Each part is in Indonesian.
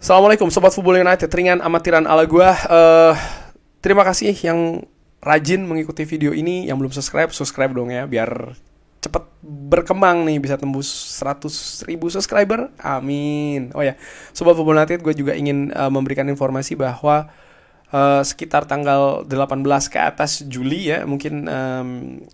Assalamualaikum Sobat Football United, ringan amatiran ala gua. Terima kasih yang rajin mengikuti video ini. Yang belum subscribe dong ya, biar cepet berkembang nih, bisa tembus 100.000 subscriber. Amin. Oh ya, Sobat Football United, gue juga ingin memberikan informasi bahwa sekitar tanggal 18 ke atas Juli ya, mungkin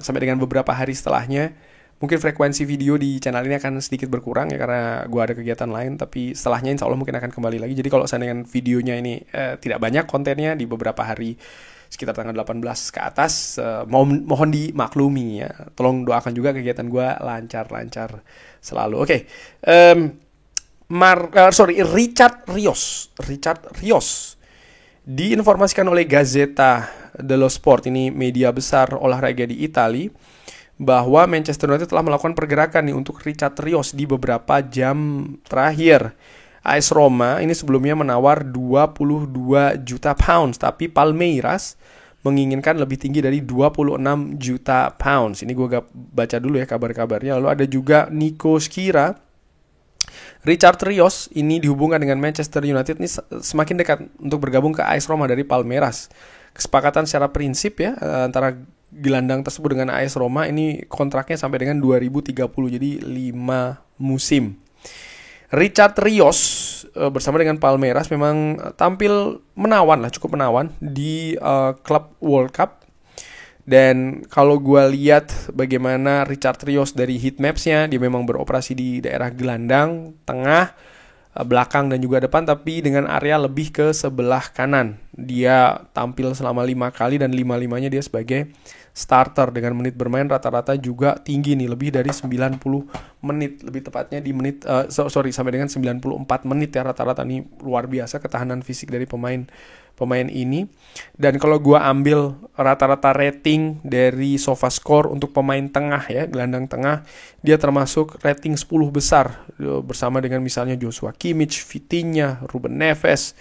sampai dengan beberapa hari setelahnya, mungkin frekuensi video di channel ini akan sedikit berkurang ya, karena gue ada kegiatan lain. Tapi setelahnya insya Allah mungkin akan kembali lagi. Jadi kalau seandainya videonya ini tidak banyak kontennya di beberapa hari sekitar tanggal 18 ke atas, mohon dimaklumi ya. Tolong doakan juga kegiatan gue lancar-lancar selalu. Oke. Richard Rios diinformasikan oleh Gazzetta dello Sport, ini media besar olahraga di Italia, bahwa Manchester United telah melakukan pergerakan nih untuk Richard Rios di beberapa jam terakhir. AS Roma ini sebelumnya menawar 22 juta pounds, tapi Palmeiras menginginkan lebih tinggi dari 26 juta pounds. Ini gue baca dulu ya kabar-kabarnya. Lalu ada juga Nico Schira. Richard Rios ini dihubungkan dengan Manchester United ini semakin dekat untuk bergabung ke AS Roma dari Palmeiras. Kesepakatan secara prinsip ya antara gelandang tersebut dengan AS Roma ini kontraknya sampai dengan 2030, jadi 5 musim. Richard Rios bersama dengan Palmeiras memang tampil menawan lah, cukup menawan di Club World Cup. Dan kalau gue lihat bagaimana Richard Rios dari heatmaps-nya, dia memang beroperasi di daerah gelandang, tengah, belakang dan juga depan, tapi dengan area lebih ke sebelah kanan. Dia tampil selama 5 kali dan 5-5-nya dia sebagai starter, dengan menit bermain rata-rata juga tinggi nih, lebih dari 90 menit, lebih tepatnya di menit sampai dengan 94 menit ya rata-rata. Nih luar biasa ketahanan fisik dari pemain ini. Dan kalau gua ambil rata-rata rating dari SofaScore untuk pemain tengah ya, gelandang tengah, dia termasuk rating 10 besar bersama dengan misalnya Joshua Kimmich, Vitinha, Ruben Neves.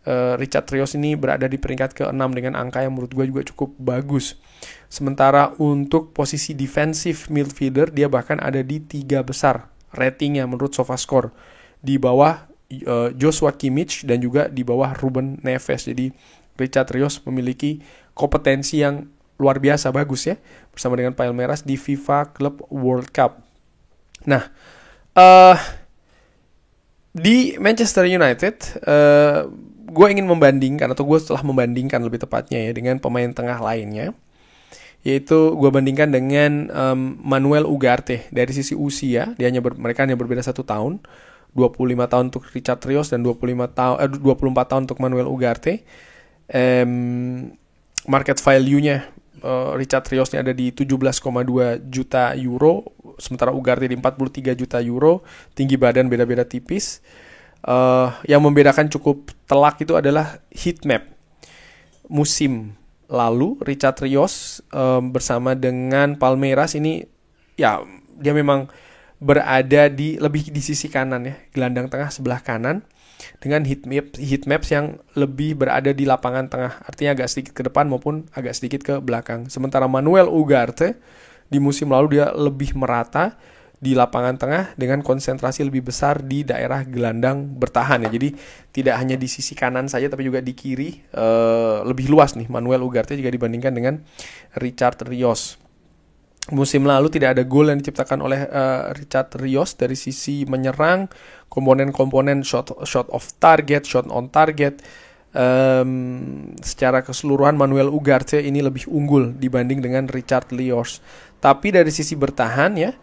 Richard Rios ini berada di peringkat ke-6 dengan angka yang menurut gue juga cukup bagus. Sementara untuk posisi defensive midfielder, dia bahkan ada di 3 besar ratingnya menurut SofaScore, di bawah Joshua Kimmich dan juga di bawah Ruben Neves. Jadi Richard Rios memiliki kompetensi yang luar biasa bagus ya, bersama dengan Palmeiras di FIFA Club World Cup. Nah, di Manchester United, gue ingin membandingkan, atau gue setelah membandingkan lebih tepatnya ya, dengan pemain tengah lainnya, yaitu gue bandingkan dengan Manuel Ugarte. Dari sisi usia, mereka hanya berbeda 1 tahun, 25 tahun untuk Richard Rios dan 24 tahun untuk Manuel Ugarte. Market value-nya Richard Rios ini ada di 17,2 juta euro, sementara Ugarte di 43 juta euro. Tinggi badan beda-beda tipis. Yang membedakan cukup telak itu adalah heat map. Musim lalu Richard Rios bersama dengan Palmeiras ini ya, dia memang berada lebih di sisi kanan ya, gelandang tengah sebelah kanan, dengan heat maps yang lebih berada di lapangan tengah, artinya agak sedikit ke depan maupun agak sedikit ke belakang. Sementara Manuel Ugarte di musim lalu dia lebih merata di lapangan tengah dengan konsentrasi lebih besar di daerah gelandang bertahan ya. Jadi tidak hanya di sisi kanan saja tapi juga di kiri, lebih luas nih Manuel Ugarte jika dibandingkan dengan Richard Rios. Musim lalu tidak ada gol yang diciptakan oleh Richard Rios dari sisi menyerang, komponen-komponen shot off target, shot on target. Secara keseluruhan Manuel Ugarte ini lebih unggul dibanding dengan Richard Rios. Tapi dari sisi bertahan ya,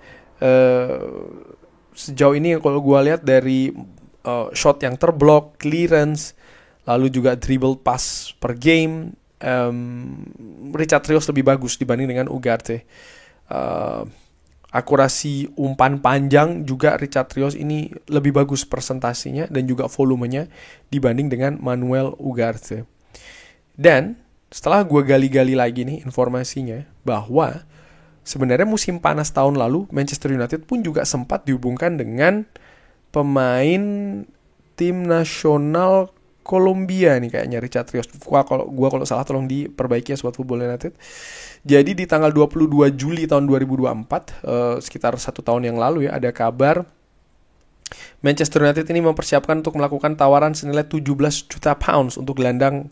sejauh ini kalau gue lihat dari shot yang terblok, clearance, lalu juga dribble pass per game, Richard Rios lebih bagus dibanding dengan Ugarte. Akurasi umpan panjang juga Richard Rios ini lebih bagus persentasinya dan juga volumenya dibanding dengan Manuel Ugarte. Dan setelah gue gali-gali lagi nih informasinya, bahwa sebenarnya musim panas tahun lalu Manchester United pun juga sempat dihubungkan dengan pemain tim nasional Kolombia nih kayaknya, Richard Rios. Kalau salah tolong diperbaiki ya Sobat Football United. Jadi di tanggal 22 Juli tahun 2024, sekitar 1 tahun yang lalu ya, ada kabar Manchester United ini mempersiapkan untuk melakukan tawaran senilai 17 juta pounds untuk gelandang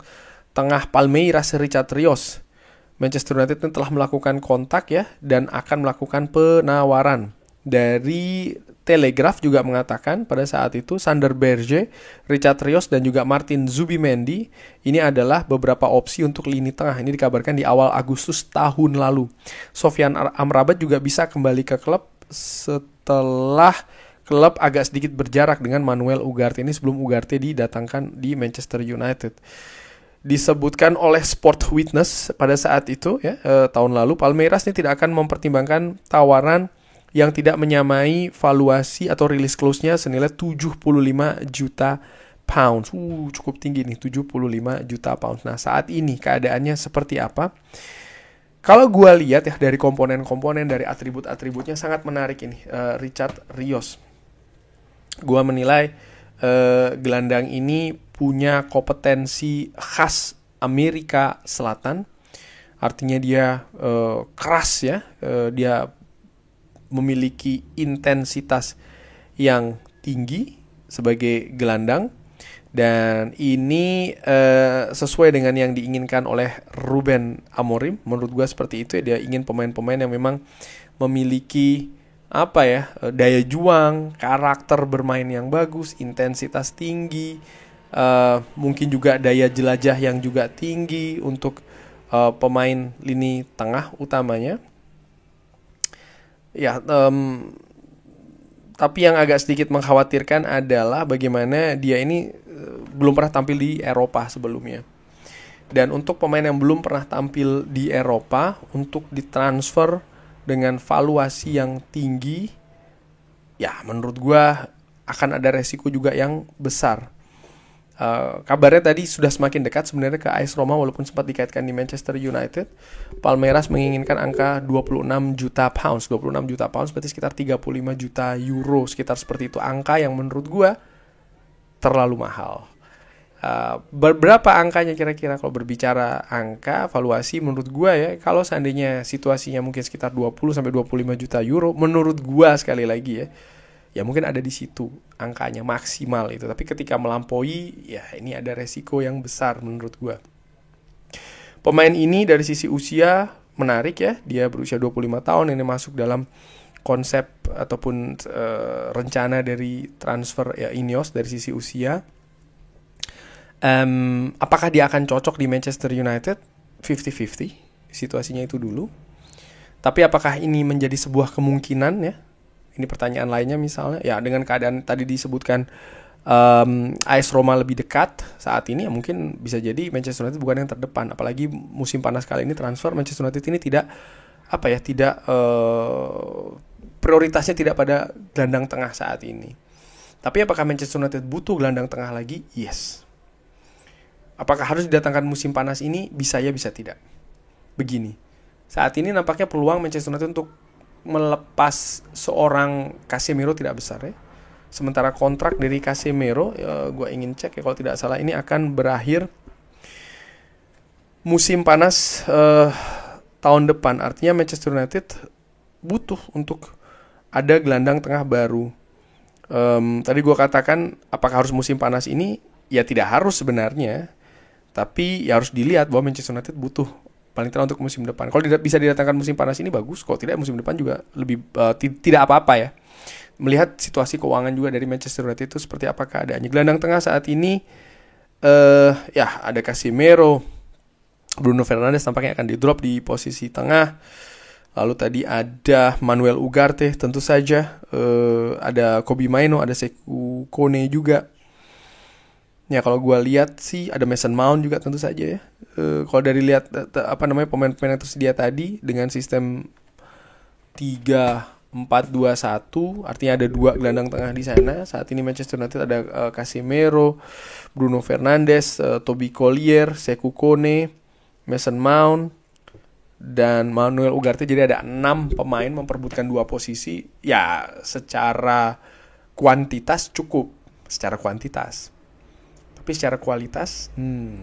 tengah Palmeiras Richard Rios. Manchester United ini telah melakukan kontak ya dan akan melakukan penawaran. Dari Telegraph juga mengatakan pada saat itu Sander Berge, Richard Rios dan juga Martin Zubimendi ini adalah beberapa opsi untuk lini tengah. Ini dikabarkan di awal Agustus tahun lalu. Sofyan Amrabat juga bisa kembali ke klub setelah klub agak sedikit berjarak dengan Manuel Ugarte ini sebelum Ugarte didatangkan di Manchester United. Disebutkan oleh Sport Witness pada saat itu ya tahun lalu Palmeiras ini tidak akan mempertimbangkan tawaran yang tidak menyamai valuasi atau release close-nya senilai 75 juta pounds. Cukup tinggi nih, 75 juta pounds. Nah, saat ini keadaannya seperti apa? Kalau gue lihat ya dari komponen-komponen, dari atribut-atributnya sangat menarik ini. Richard Rios. Gue menilai gelandang ini punya kompetensi khas Amerika Selatan. Artinya dia keras ya, dia memiliki intensitas yang tinggi sebagai gelandang dan ini sesuai dengan yang diinginkan oleh Ruben Amorim. Menurut gue seperti itu ya, dia ingin pemain-pemain yang memang memiliki daya juang, karakter bermain yang bagus, intensitas tinggi, mungkin juga daya jelajah yang juga tinggi untuk pemain lini tengah utamanya. Ya, tapi yang agak sedikit mengkhawatirkan adalah bagaimana dia ini belum pernah tampil di Eropa sebelumnya. Dan untuk pemain yang belum pernah tampil di Eropa, untuk ditransfer dengan valuasi yang tinggi, ya menurut gua akan ada resiko juga yang besar. Kabarnya tadi sudah semakin dekat sebenarnya ke AS Roma walaupun sempat dikaitkan di Manchester United. Palmeiras menginginkan angka 26 juta pounds. 26 juta pounds berarti sekitar 35 juta euro, sekitar seperti itu. Angka yang menurut gua terlalu mahal. Berapa angkanya kira-kira kalau berbicara angka valuasi menurut gua ya, kalau seandainya situasinya mungkin sekitar 20 sampai 25 juta euro menurut gua sekali lagi ya mungkin ada di situ angkanya maksimal itu. Tapi ketika melampaui, ya ini ada resiko yang besar menurut gue. Pemain ini dari sisi usia menarik ya. Dia berusia 25 tahun, ini masuk dalam konsep ataupun rencana dari transfer ya Ineos dari sisi usia. Apakah dia akan cocok di Manchester United? 50-50, situasinya itu dulu. Tapi apakah ini menjadi sebuah kemungkinan ya? Ini pertanyaan lainnya misalnya, ya dengan keadaan tadi disebutkan AS Roma lebih dekat saat ini, ya mungkin bisa jadi Manchester United bukan yang terdepan. Apalagi musim panas kali ini transfer Manchester United ini tidak prioritasnya tidak pada gelandang tengah saat ini. Tapi apakah Manchester United butuh gelandang tengah lagi? Yes. Apakah harus didatangkan musim panas ini? Bisa ya, bisa tidak. Begini, saat ini nampaknya peluang Manchester United untuk melepas seorang Casemiro tidak besar ya. Sementara kontrak dari Casemiro, gue ingin cek ya kalau tidak salah ini akan berakhir musim panas tahun depan. Artinya Manchester United butuh untuk ada gelandang tengah baru. Tadi gue katakan apakah harus musim panas ini? Ya tidak harus sebenarnya. Tapi ya harus dilihat bahwa Manchester United butuh paling tidak untuk musim depan. Kalau bisa didatangkan musim panas ini bagus. Kalau tidak musim depan juga lebih tidak apa-apa ya. Melihat situasi keuangan juga dari Manchester United itu seperti apa keadaannya. Gelandang tengah saat ini ya ada Casemiro, Bruno Fernandes tampaknya akan di-drop di posisi tengah. Lalu tadi ada Manuel Ugarte tentu saja, ada Kobbie Mainoo, ada Sekou Kone juga. Ya kalau gue lihat sih ada Mason Mount juga tentu saja ya. Kalau dari lihat pemain-pemain yang tersedia tadi dengan sistem 3-4-2-1, artinya ada 2 gelandang tengah di sana. Saat ini Manchester United ada Casemiro, Bruno Fernandes, Toby Collier, Sekou Kone, Mason Mount, dan Manuel Ugarte. Jadi ada 6 pemain memperebutkan 2 posisi. Ya secara kuantitas cukup, secara kuantitas. Tapi secara kualitas,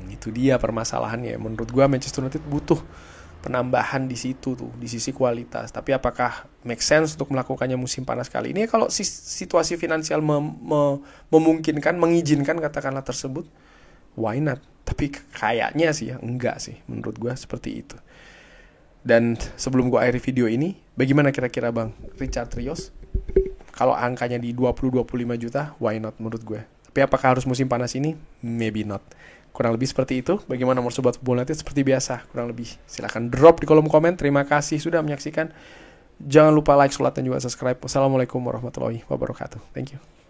itu dia permasalahannya. Menurut gue Manchester United butuh penambahan di situ tuh, di sisi kualitas. Tapi apakah make sense untuk melakukannya musim panas kali ini? Kalau situasi finansial memungkinkan, mengizinkan katakanlah tersebut, why not? Tapi kayaknya sih ya, enggak sih, menurut gue seperti itu. Dan sebelum gue akhiri video ini, bagaimana kira-kira Bang Richard Rios? Kalau angkanya di 20-25 juta, why not menurut gue? Tapi apakah harus musim panas ini? Maybe not. Kurang lebih seperti itu. Bagaimana nomor Sobat Football United? Seperti biasa, kurang lebih. Silahkan drop di kolom komen. Terima kasih sudah menyaksikan. Jangan lupa like, share, dan juga subscribe. Wassalamualaikum warahmatullahi wabarakatuh. Thank you.